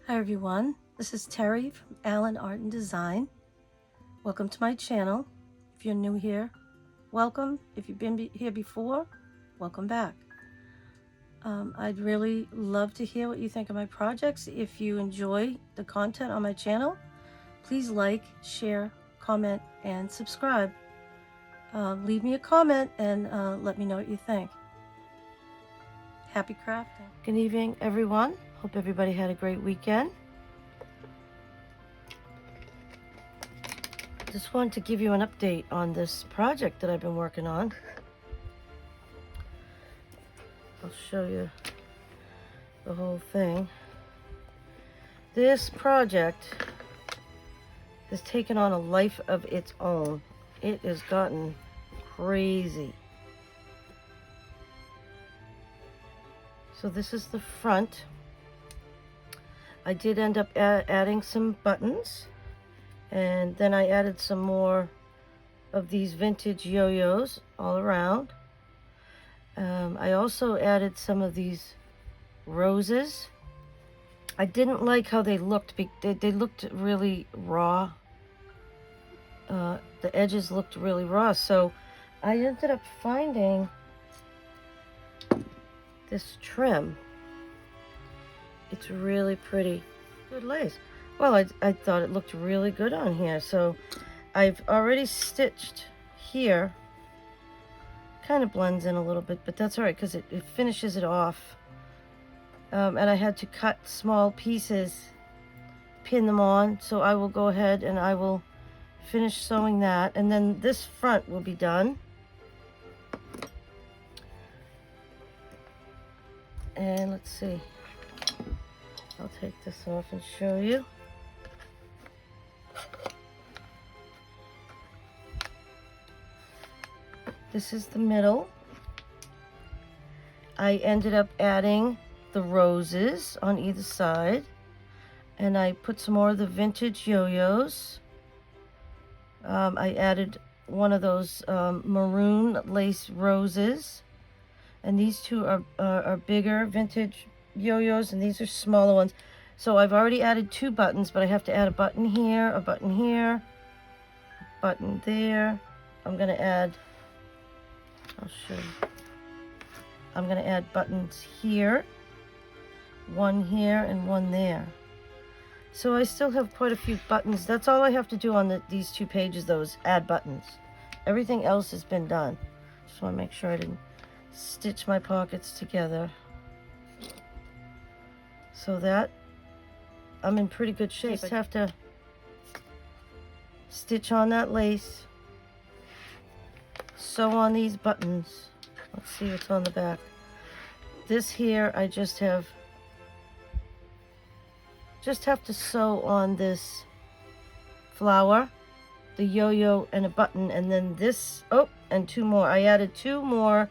Hi everyone, this is Terry from Allen Art and Design. Welcome to my channel. If you're new here, welcome. If you've been here before, welcome back. I'd really love to hear what you think of my projects. If you enjoy the content on my channel, please like, share, comment, and subscribe. Leave me a comment and let me know what you think. Happy crafting. Good evening, everyone. Hope everybody had a great weekend. Just wanted to give you an update on this project that I've been working on. I'll show you the whole thing. This project has taken on a life of its own. It has gotten crazy. So this is the front. I did end up adding some buttons, and then I added some more of these vintage yo-yos all around. I also added some of these roses. I didn't like how they looked. They looked really raw. The edges looked really raw, so I ended up finding this trim. It's really pretty. Good lace. Well, I thought it looked really good on here, so I've already stitched here. Kind of blends in a little bit, but that's all right because it finishes it off. And I had to cut small pieces, pin them on, so I will go ahead and I will finish sewing that, and then this front will be done. And let's see, I'll take this off and show you. This is the middle. I ended up adding the roses on either side, and I put some more of the vintage yo-yos. I added one of those maroon lace roses, and these two are bigger vintage yo-yos, and these are smaller ones. So I've already added 2 buttons, but I have to add a button here, a button here, a button there. I'm gonna add, I'll show you. I'm gonna add buttons here, one here and one there. So I still have quite a few buttons. That's all I have to do on these 2 pages, though, is add buttons. Everything else has been done. Just want to make sure I didn't stitch my pockets together. So that, I'm in pretty good shape. I just have to stitch on that lace, sew on these buttons. Let's see what's on the back. This here, I just have to sew on this flower, the yo-yo, and a button, and then this, oh, and 2 more. I added 2 more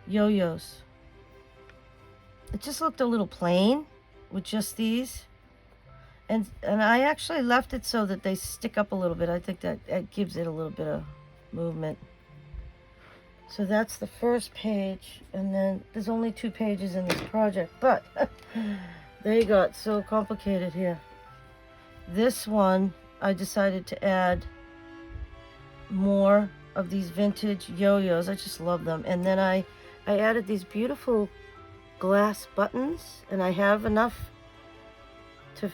yo-yos. It just looked a little plain with just these, and I actually left it so that they stick up a little bit. I think that gives it a little bit of movement. So that's the first page, and then there's only 2 pages in this project, but they got so complicated here. This one, I decided to add more of these vintage yo-yos. I just love them. And then I added these beautiful glass buttons, and I have enough to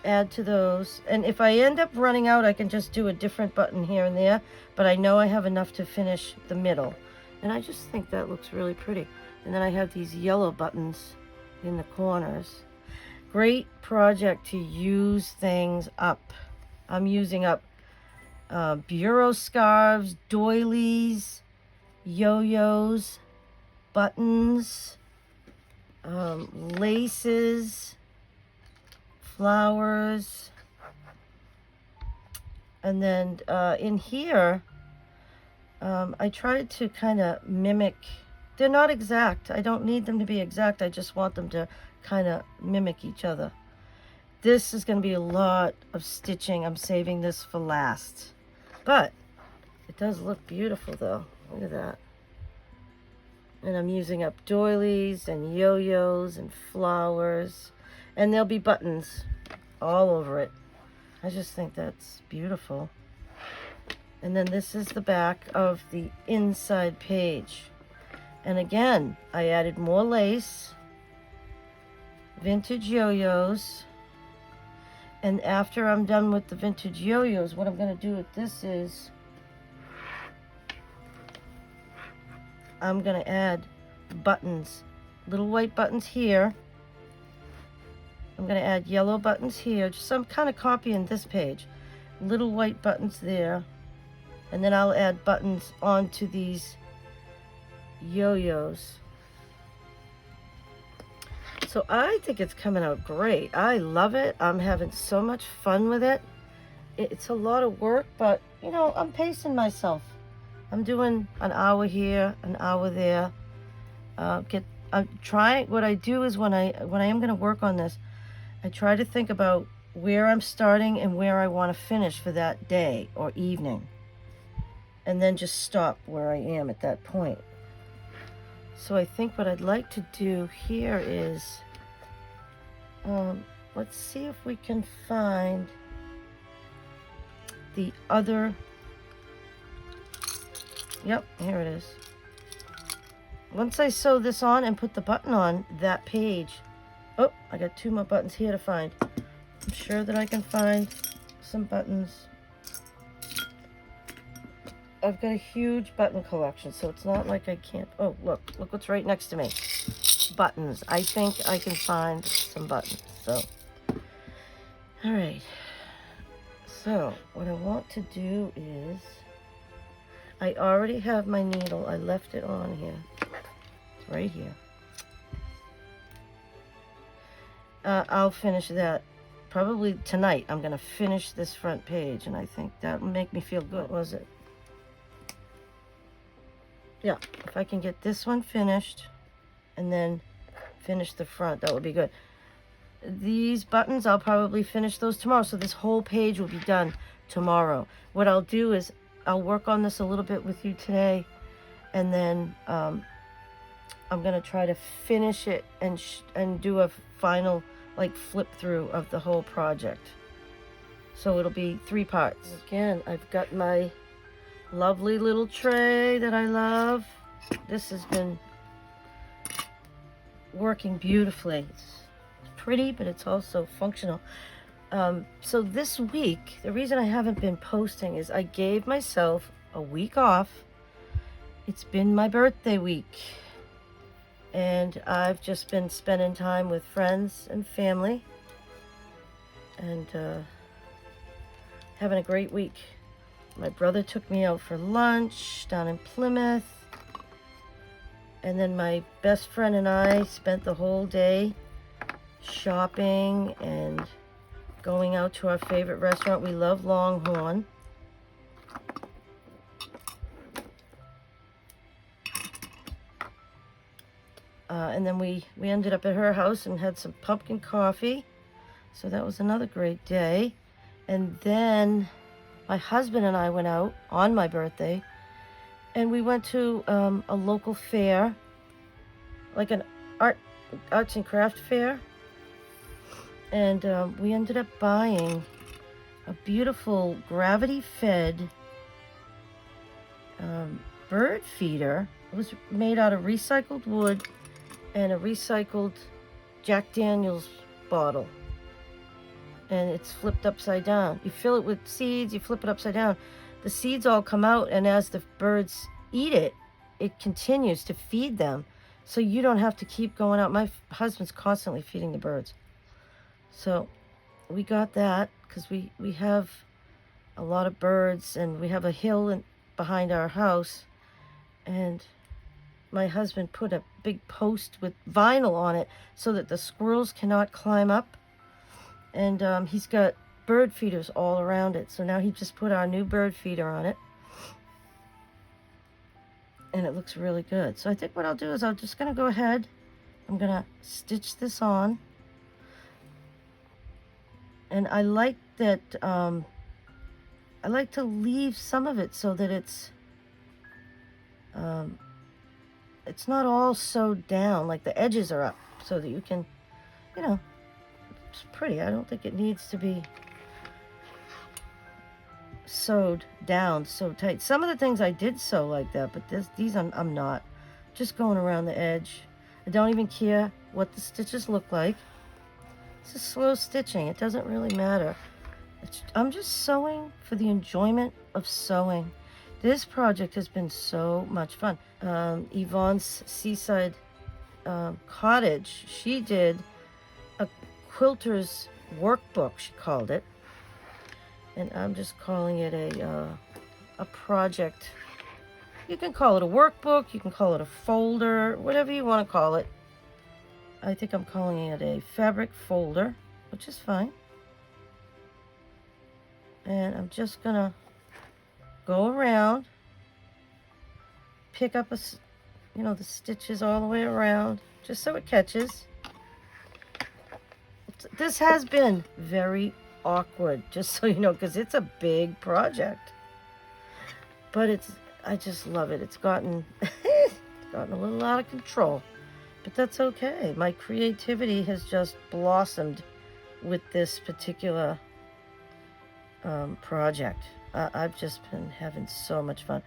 add to those. And if I end up running out, I can just do a different button here and there, but I know I have enough to finish the middle, and I just think that looks really pretty. And then I have these yellow buttons in the corners. Great project to use things up. I'm using up bureau scarves, doilies, yo-yos, buttons, laces, flowers, and then in here I tried to kind of mimic. They're not exact. I don't need them to be exact. I just want them to kind of mimic each other. This is going to be a lot of stitching. I'm saving this for last, but it does look beautiful though. Look at that. And I'm using up doilies and yo-yos and flowers. And there'll be buttons all over it. I just think that's beautiful. And then this is the back of the inside page. And again, I added more lace, vintage yo-yos. And after I'm done with the vintage yo-yos, what I'm going to do with this is I'm going to add buttons, little white buttons here. I'm going to add yellow buttons here. Just I'm kind of copying this page. Little white buttons there. And then I'll add buttons onto these yo-yos. So I think it's coming out great. I love it. I'm having so much fun with it. It's a lot of work, but you know, I'm pacing myself. I'm doing an hour here, an hour there. I'm trying. What I do is when I am going to work on this, I try to think about where I'm starting and where I want to finish for that day or evening, and then just stop where I am at that point. So I think what I'd like to do here is, let's see if we can find the other, yep, here it is. Once I sew this on and put the button on that page, oh, I got 2 more buttons here to find. I'm sure that I can find some buttons. I've got a huge button collection, so it's not like I can't. Oh, look what's right next to me. Buttons. I think I can find some buttons. So, all right. So, what I want to do is, I already have my needle. I left it on here. It's right here. I'll finish that probably tonight. I'm going to finish this front page, and I think that will make me feel good. What was it? Yeah, if I can get this one finished and then finish the front, that would be good. These buttons, I'll probably finish those tomorrow, so this whole page will be done tomorrow. What I'll do is I'll work on this a little bit with you today, and then I'm going to try to finish it and do a final like flip through of the whole project. So it'll be 3 parts. Again, I've got my lovely little tray that I love. This has been working beautifully. It's pretty, but it's also functional. So this week, the reason I haven't been posting is I gave myself a week off. It's been my birthday week, and I've just been spending time with friends and family, and having a great week. My brother took me out for lunch down in Plymouth. And then my best friend and I spent the whole day shopping and going out to our favorite restaurant. We love Longhorn. And then we ended up at her house and had some pumpkin coffee. So that was another great day. And then my husband and I went out on my birthday, and we went to a local fair, like an arts and craft fair, and we ended up buying a beautiful gravity-fed bird feeder. It was made out of recycled wood and a recycled Jack Daniels bottle. And it's flipped upside down. You fill it with seeds, you flip it upside down. The seeds all come out, and as the birds eat it, it continues to feed them. So you don't have to keep going out. My husband's constantly feeding the birds. So we got that because we have a lot of birds, and we have a hill behind our house. And my husband put a big post with vinyl on it so that the squirrels cannot climb up. And he's got bird feeders all around it. So now he just put our new bird feeder on it. And it looks really good. So I think what I'll do is I'm just going to go ahead. I'm going to stitch this on. And I like that, I like to leave some of it so that it's it's not all sewed down, like the edges are up so that you can, you know, it's pretty. I don't think it needs to be sewed down so tight. Some of the things I did sew like that, but these I'm not. Just going around the edge. I don't even care what the stitches look like. It's just slow stitching. It doesn't really matter. I'm just sewing for the enjoyment of sewing. This project has been so much fun. Yvonne's Seaside Cottage, she did a quilter's workbook, she called it. And I'm just calling it a project. You can call it a workbook, you can call it a folder, whatever you want to call it. I think I'm calling it a fabric folder, which is fine. And I'm just gonna go around, pick up the stitches all the way around, just so it catches. This has been very awkward, just so you know, because it's a big project. But I just love it. It's gotten a little out of control. But that's okay. My creativity has just blossomed with this particular project. I've just been having so much fun.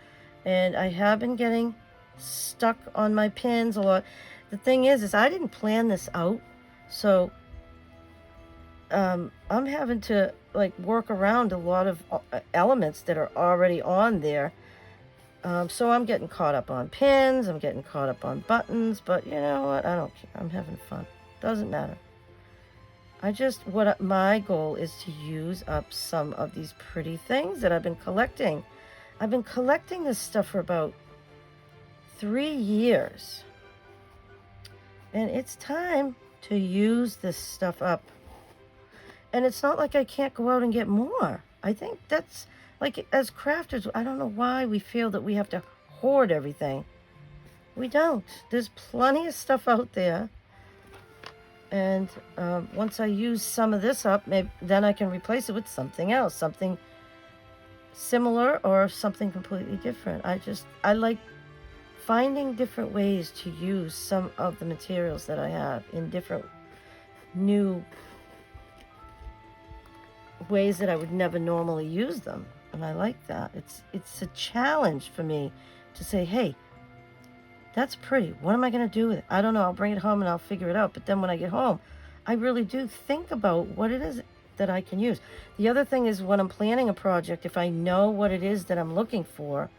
And I have been getting stuck on my pins a lot. The thing is I didn't plan this out. So I'm having to like work around a lot of elements that are already on there. So I'm getting caught up on pins, I'm getting caught up on buttons, but you know what? I don't care. I'm having fun. Doesn't matter. My goal is to use up some of these pretty things that I've been collecting. I've been collecting this stuff for about 3 years. And it's time to use this stuff up. And it's not like I can't go out and get more. I think that's, like, as crafters, I don't know why we feel that we have to hoard everything. We don't. There's plenty of stuff out there. And once I use some of this up, then I can replace it with something else, something similar or something completely different. I like finding different ways to use some of the materials that I have in different new ways that I would never normally use them. And I like that. It's a challenge for me to say, hey, that's pretty. What am I going to do with it? I don't know. I'll bring it home and I'll figure it out. But then when I get home, I really do think about what it is that I can use. The other thing is when I'm planning a project, if I know what it is that I'm looking for,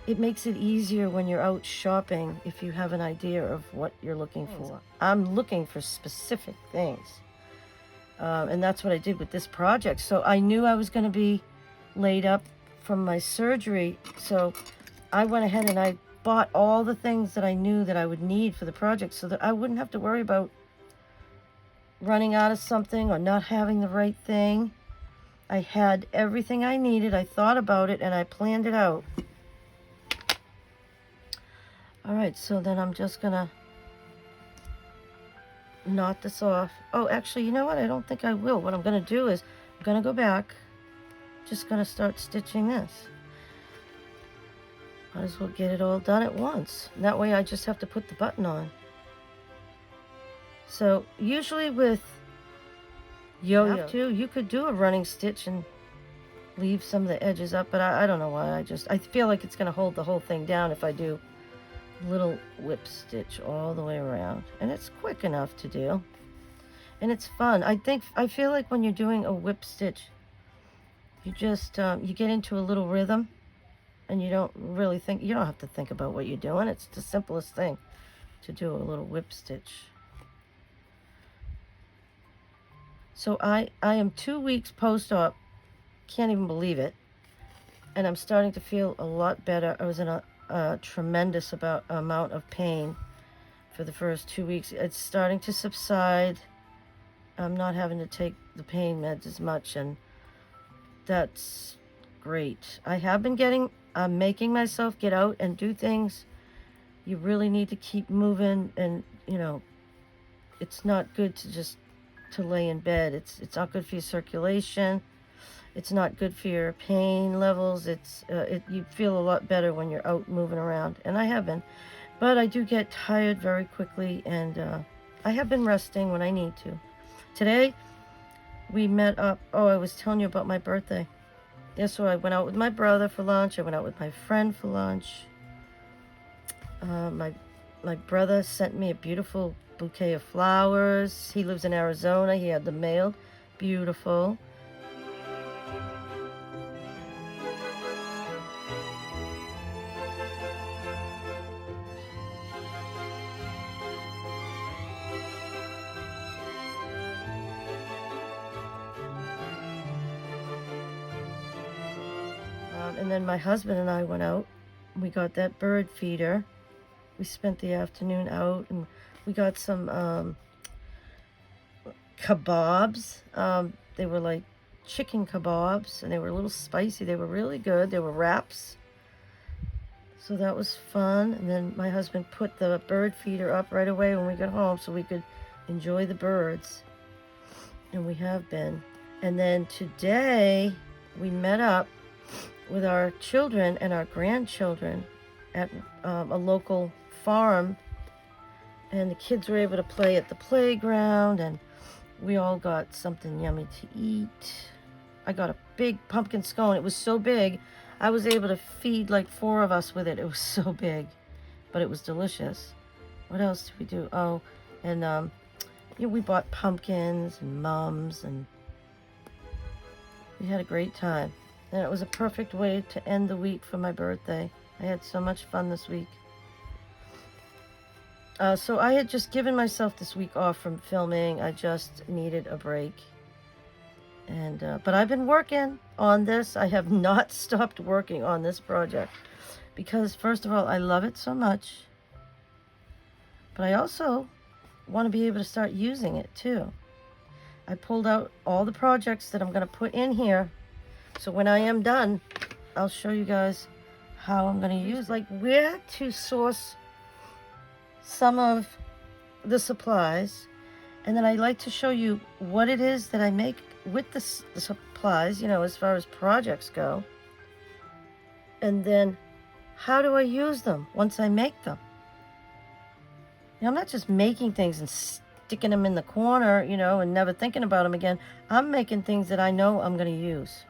it makes it easier when you're out shopping if you have an idea of what you're looking for. I'm looking for specific things. And that's what I did with this project. So I knew I was going to be laid up from my surgery. So I went ahead and I bought all the things that I knew that I would need for the project so that I wouldn't have to worry about running out of something or not having the right thing. I had everything I needed. I thought about it and I planned it out. All right, so then I'm just gonna knot this off. Oh, actually, you know what? I don't think I will. What I'm gonna do is I'm gonna go back, just gonna start stitching this. Might as well get it all done at once. That way I just have to put the button on. So usually with yo-yo, you could do a running stitch and leave some of the edges up, but I don't know why. I feel like it's going to hold the whole thing down if I do a little whip stitch all the way around. And it's quick enough to do. And it's fun. I feel like when you're doing a whip stitch, you just, you get into a little rhythm. And you don't have to think about what you're doing. It's the simplest thing to do a little whip stitch. So I am 2 weeks post-op. Can't even believe it. And I'm starting to feel a lot better. I was in a tremendous amount of pain for the first 2 weeks. It's starting to subside. I'm not having to take the pain meds as much, and that's great. I'm making myself get out and do things. You really need to keep moving, and it's not good to lay in bed. It's not good for your circulation. It's not good for your pain levels. You feel a lot better when you're out moving around, and I have been. But I do get tired very quickly, and I have been resting when I need to. Today, we met up. Oh, I was telling you about my birthday. Yeah, so I went out with my brother for lunch. I went out with my friend for lunch. My brother sent me a beautiful bouquet of flowers. He lives in Arizona. He had them mailed. Beautiful. And then my husband and I went out. We got that bird feeder. We spent the afternoon out, and we got some kebabs. They were like chicken kebabs, and they were a little spicy. They were really good. They were wraps. So that was fun. And then my husband put the bird feeder up right away when we got home so we could enjoy the birds. And we have been. And then today we met up with our children and our grandchildren at a local farm, and the kids were able to play at the playground, and we all got something yummy to eat. I got a big pumpkin scone. It was so big, I was able to feed like 4 of us with it. It was so big, but it was delicious. What else did we do? Oh, and we bought pumpkins and mums, and we had a great time. And it was a perfect way to end the week for my birthday. I had so much fun this week. So I had just given myself this week off from filming. I just needed a break. And but I've been working on this. I have not stopped working on this project because, first of all, I love it so much. But I also want to be able to start using it too. I pulled out all the projects that I'm going to put in here. So when I am done, I'll show you guys how I'm going to use, like where to source some of the supplies. And then I like to show you what it is that I make with the supplies, you know, as far as projects go. And then how do I use them once I make them? You know, I'm not just making things and sticking them in the corner, you know, and never thinking about them again. I'm making things that I know I'm going to use.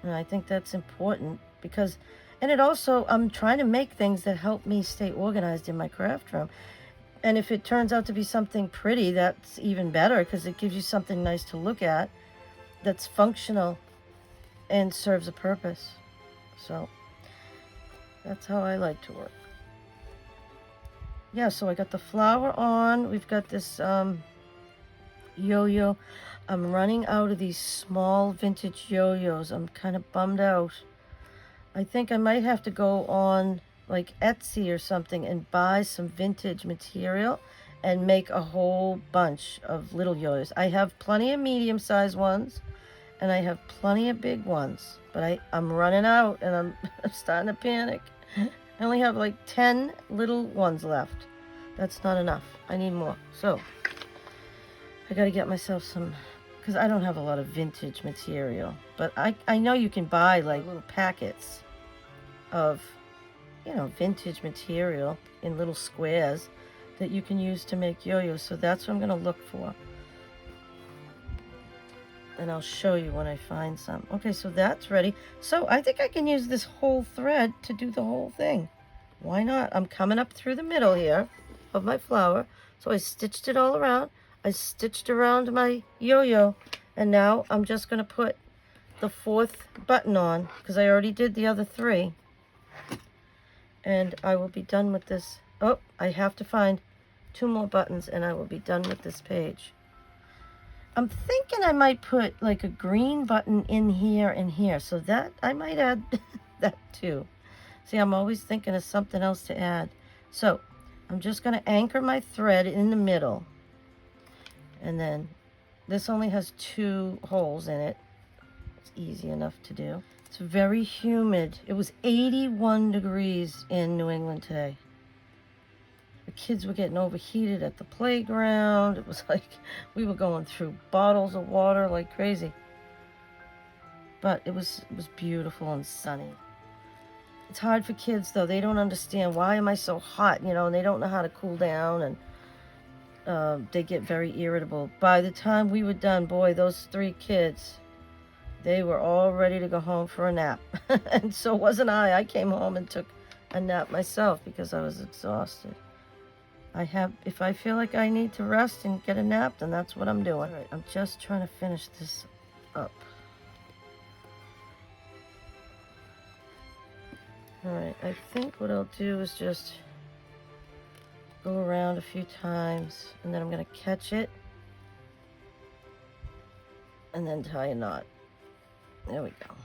And I think that's important because, and it also, I'm trying to make things that help me stay organized in my craft room. And if it turns out to be something pretty, that's even better because it gives you something nice to look at that's functional and serves a purpose. So that's how I like to work. Yeah, so I got the flower on. We've got this yo-yo. I'm running out of these small vintage yo-yos. I'm kind of bummed out. I think I might have to go on like Etsy or something and buy some vintage material and make a whole bunch of little yo-yos. I have plenty of medium-sized ones and I have plenty of big ones, but I'm running out and I'm starting to panic. I only have like 10 little ones left. That's not enough. I need more. So I got to get myself some, because I don't have a lot of vintage material. But I know you can buy like little packets of, you know, vintage material in little squares that you can use to make yo-yos. So that's what I'm going to look for. And I'll show you when I find some. Okay, so that's ready. So I think I can use this whole thread to do the whole thing. Why not? I'm coming up through the middle here of my flower. So I stitched it all around. I stitched around my yo-yo, and now I'm just going to put the 4th button on because I already did the other 3. And I will be done with this. Oh, I have to find 2 more buttons and I will be done with this page. I'm thinking I might put like a green button in here and here, so that I might add that too. See, I'm always thinking of something else to add. So I'm just going to anchor my thread in the middle. And then this only has 2 holes in it. It's easy enough to do. It's very humid. It was 81 degrees in New England today. The kids were getting overheated at the playground. It was like we were going through bottles of water like crazy. But it was beautiful and sunny. It's hard for kids, though. They don't understand, why am I so hot, you know, and they don't know how to cool down, and they get very irritable. By the time we were done, boy, those 3 kids, they were all ready to go home for a nap. And so wasn't I. I came home and took a nap myself because I was exhausted. If I feel like I need to rest and get a nap, then that's what I'm doing. All right, I'm just trying to finish this up. All right, I think what I'll do is just go around a few times, and then I'm going to catch it and then tie a knot. There we go.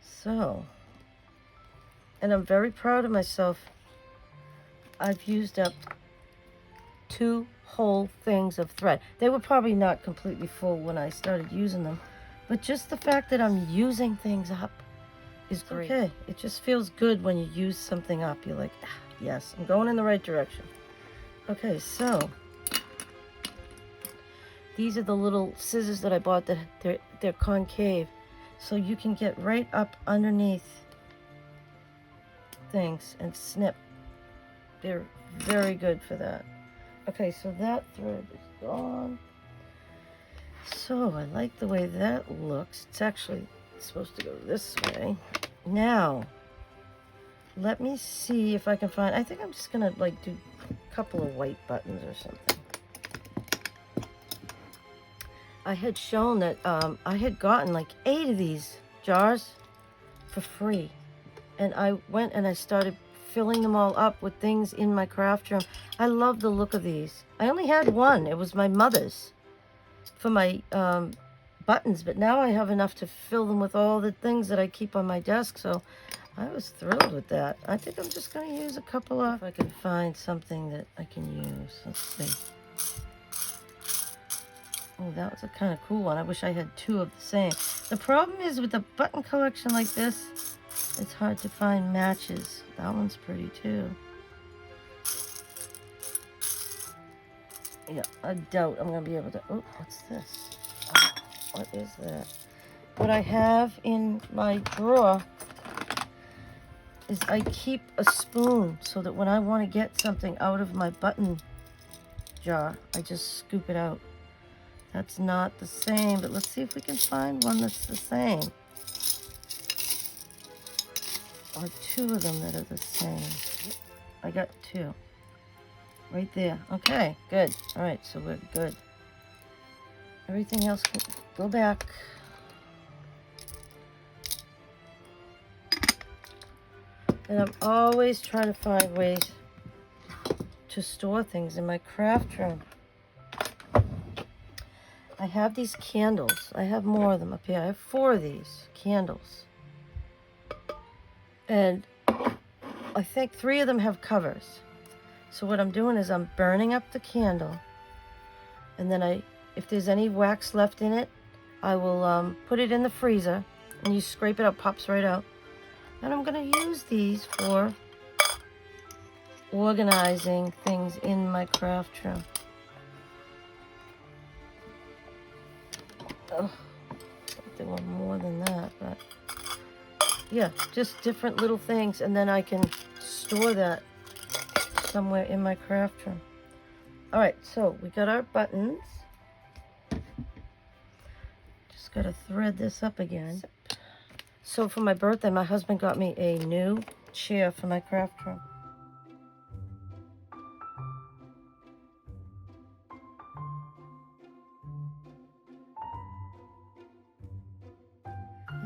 So, and I'm very proud of myself. I've used up 2 whole things of thread. They were probably not completely full when I started using them, but just the fact that I'm using things up is great. Okay, it just feels good when you use something up. You're like, ah, yes, I'm going in the right direction. Okay, so these are the little scissors that I bought that they're concave, so you can get right up underneath things and snip. They're very good for that. Okay, so that thread is gone. So I like the way that looks. It's actually supposed to go this way. Now, let me see if I can find, I think I'm just gonna like do a couple of white buttons or something. I had shown that I had gotten like 8 of these jars for free. And I went and I started filling them all up with things in my craft room. I love the look of these. I only had one. It was my mother's for my buttons, but now I have enough to fill them with all the things that I keep on my desk, so I was thrilled with that. I think I'm just going to use a couple of, if I can find something that I can use. Let's see. Oh, that was a kind of cool one. I wish I had 2 of the same. The problem is with a button collection like this, it's hard to find matches. That one's pretty too. Yeah, I doubt I'm going to be able to... Oh, what's this? Oh, what is that? What I have in my drawer is I keep a spoon so that when I want to get something out of my button jar, I just scoop it out. That's not the same, but let's see if we can find one that's the same. Or 2 of them that are the same. I got 2. Right there. Okay, good. All right, so we're good. Everything else can go back. And I'm always trying to find ways to store things in my craft room. I have these candles. I have more of them up here. I have 4 of these candles. And I think 3 of them have covers. So what I'm doing is I'm burning up the candle, and then if there's any wax left in it, I will put it in the freezer, and you scrape it up, pops right out. And I'm going to use these for organizing things in my craft room. Oh, there were more than that, but yeah, just different little things, and then I can store that somewhere in my craft room. All right, so we got our buttons. Just got to thread this up again. So for my birthday, my husband got me a new chair for my craft room.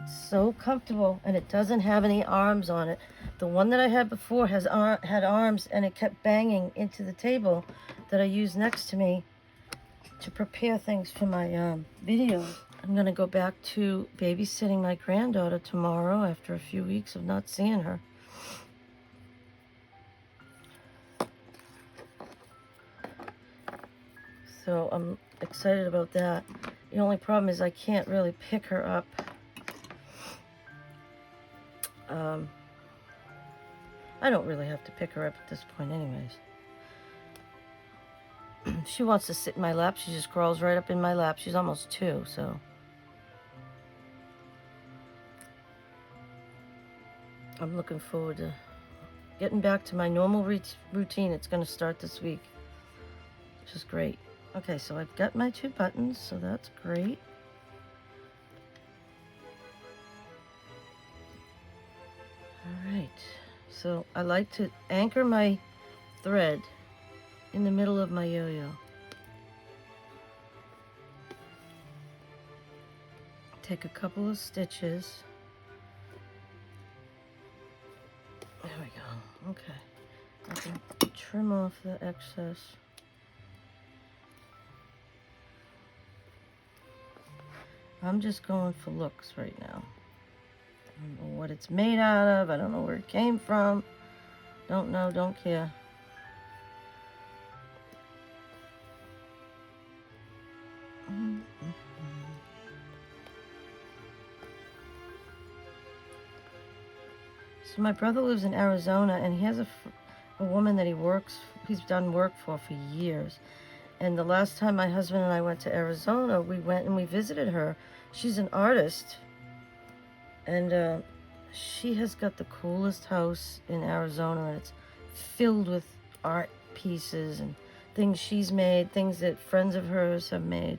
It's so comfortable, and it doesn't have any arms on it. The one that I had before had arms, and it kept banging into the table that I use next to me to prepare things for my videos. I'm going to go back to babysitting my granddaughter tomorrow after a few weeks of not seeing her. So I'm excited about that. The only problem is I can't really pick her up. I don't really have to pick her up at this point anyways. She wants to sit in my lap. She just crawls right up in my lap. She's almost 2, so. I'm looking forward to getting back to my normal routine. It's going to start this week, which is great. Okay, so I've got my 2 buttons, so that's great. All right, so I like to anchor my thread in the middle of my yo-yo. Take a couple of stitches. There we go. Okay. I can trim off the excess. I'm just going for looks right now. I don't know what it's made out of. I don't know where it came from. Don't know, don't care. So my brother lives in Arizona, and he has a woman that he's done work for years. And the last time my husband and I went to Arizona, we went and we visited her. She's an artist, and she has got the coolest house in Arizona, and it's filled with art pieces and things she's made, things that friends of hers have made.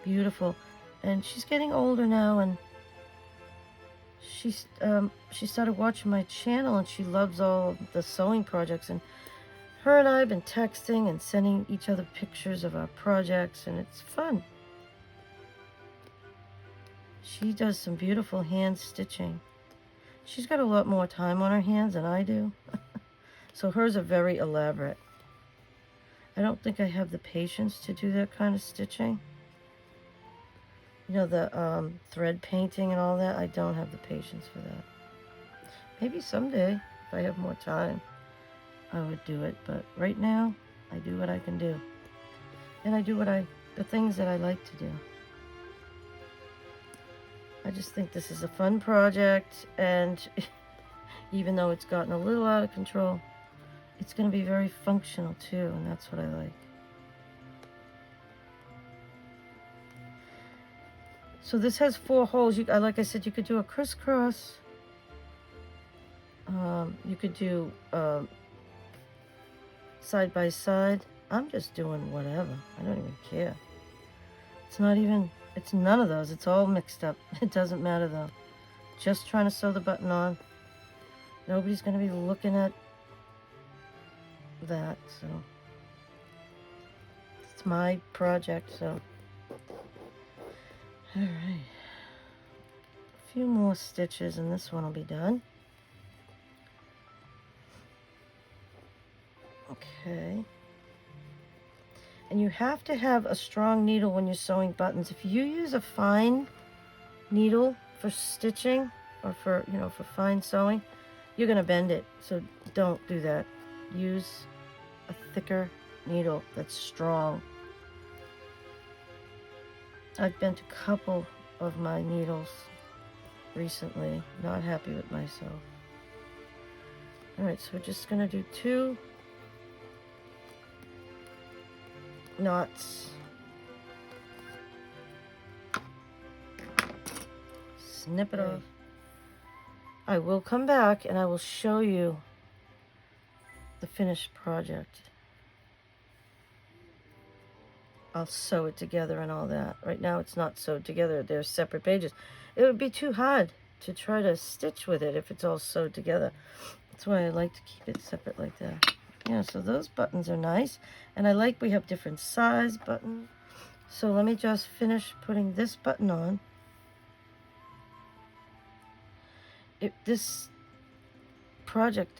Beautiful. And she's getting older now, and she started watching my channel, and she loves all of the sewing projects, and her and I have been texting and sending each other pictures of our projects, and it's fun. She does some beautiful hand stitching. She's got a lot more time on her hands than I do. So hers are very elaborate. I don't think I have the patience to do that kind of stitching. You know, the thread painting and all that. I don't have the patience for that. Maybe someday, if I have more time, I would do it. But right now, I do what I can do. And I do the things that I like to do. I just think this is a fun project, and even though it's gotten a little out of control, it's going to be very functional too, and that's what I like. So this has 4 holes. Like I said, you could do a crisscross. You could do side by side. I'm just doing whatever. I don't even care. It's none of those. It's all mixed up. It doesn't matter though. Just trying to sew the button on. Nobody's going to be looking at that, so it's my project, so all right, a few more stitches and this one will be done. Okay, and you have to have a strong needle when you're sewing buttons. If you use a fine needle for stitching or for fine sewing, you're going to bend it, so don't do that. Use a thicker needle that's strong. I've bent a couple of my needles recently. Not happy with myself. Alright, so we're just going to do 2 knots. Snip it off. I will come back and I will show you the finished project. I'll sew it together and all that. Right now it's not sewed together. They're separate pages. It would be too hard to try to stitch with it if it's all sewed together. That's why I like to keep it separate like that. Yeah, so those buttons are nice. And I like we have different size buttons. So let me just finish putting this button on. This project,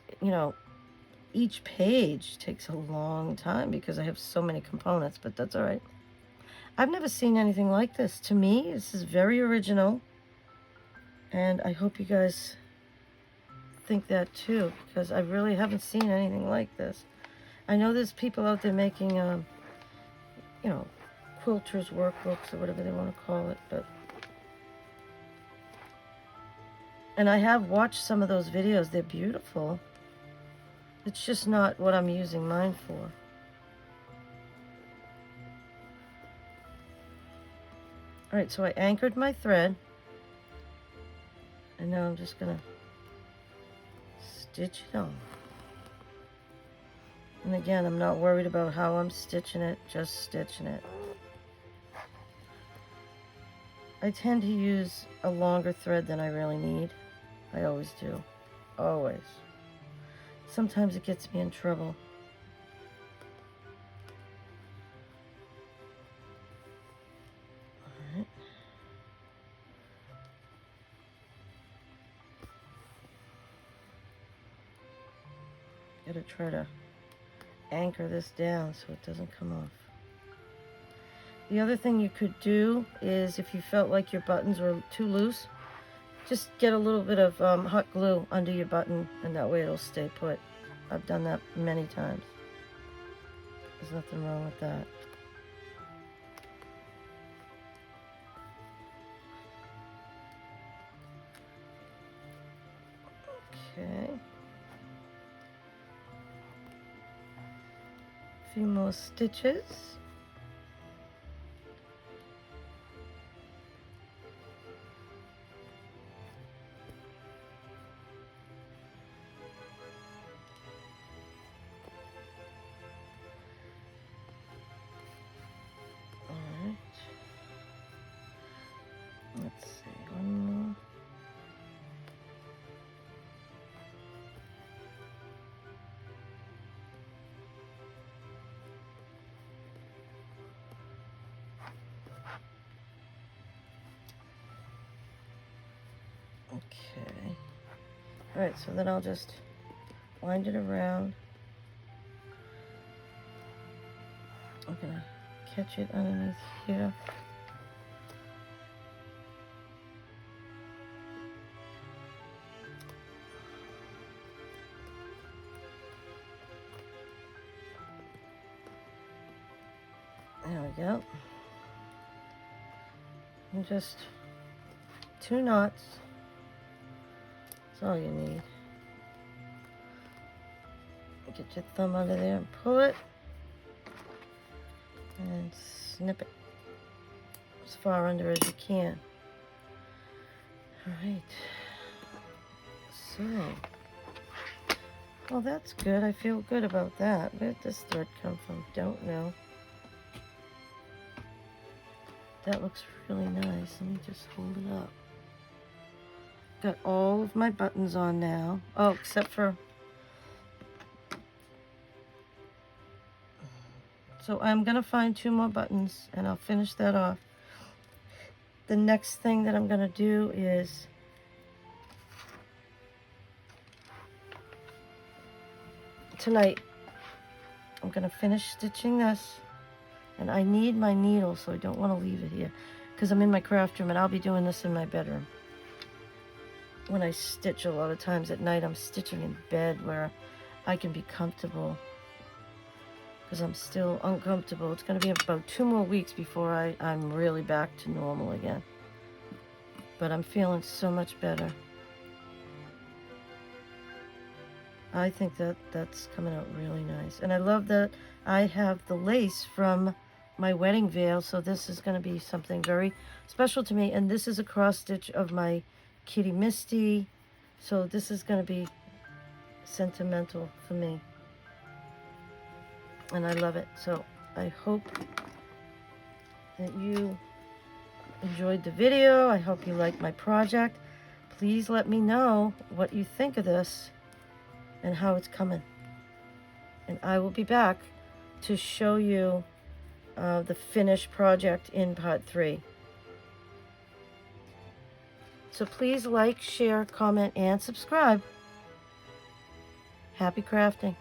each page takes a long time because I have so many components, but that's all right. I've never seen anything like this. To me, this is very original, and I hope you guys think that too, because I really haven't seen anything like this. I know there's people out there making, quilters workbooks or whatever they want to call it, and I have watched some of those videos. They're beautiful. It's just not what I'm using mine for. Alright, so I anchored my thread. And now I'm just going to stitch it on. And again, I'm not worried about how I'm stitching it, just stitching it. I tend to use a longer thread than I really need. I always do. Always. Sometimes it gets me in trouble. Alright. Gotta try to anchor this down so it doesn't come off. The other thing you could do is, if you felt like your buttons were too loose, just get a little bit of hot glue under your button, and that way it'll stay put. I've done that many times. There's nothing wrong with that. Okay. A few more stitches. Let's see, one more. Okay. All right, so then I'll just wind it around. I'm gonna catch it underneath here. There we go. And just 2 knots. That's all you need. Get your thumb under there and pull it. And snip it as far under as you can. Alright. So, well, that's good. I feel good about that. Where did this thread come from? Don't know. That looks really nice. Let me just hold it up. Got all of my buttons on now. Oh, except for... So I'm going to find 2 more buttons, and I'll finish that off. The next thing that I'm going to do is... Tonight, I'm going to finish stitching this. And I need my needle, so I don't want to leave it here, because I'm in my craft room, and I'll be doing this in my bedroom. When I stitch, a lot of times at night, I'm stitching in bed where I can be comfortable, because I'm still uncomfortable. It's going to be about 2 more weeks before I'm really back to normal again. But I'm feeling so much better. I think that's coming out really nice. And I love that I have the lace from my wedding veil, so this is going to be something very special to me. And this is a cross stitch of my Kitty Misty, so this is going to be sentimental for me. And I love it. So I hope that you enjoyed the video. I hope you liked my project. Please let me know what you think of this and how it's coming. And I will be back to show you the finished project in part 3. So please like, share, comment, and subscribe. Happy crafting.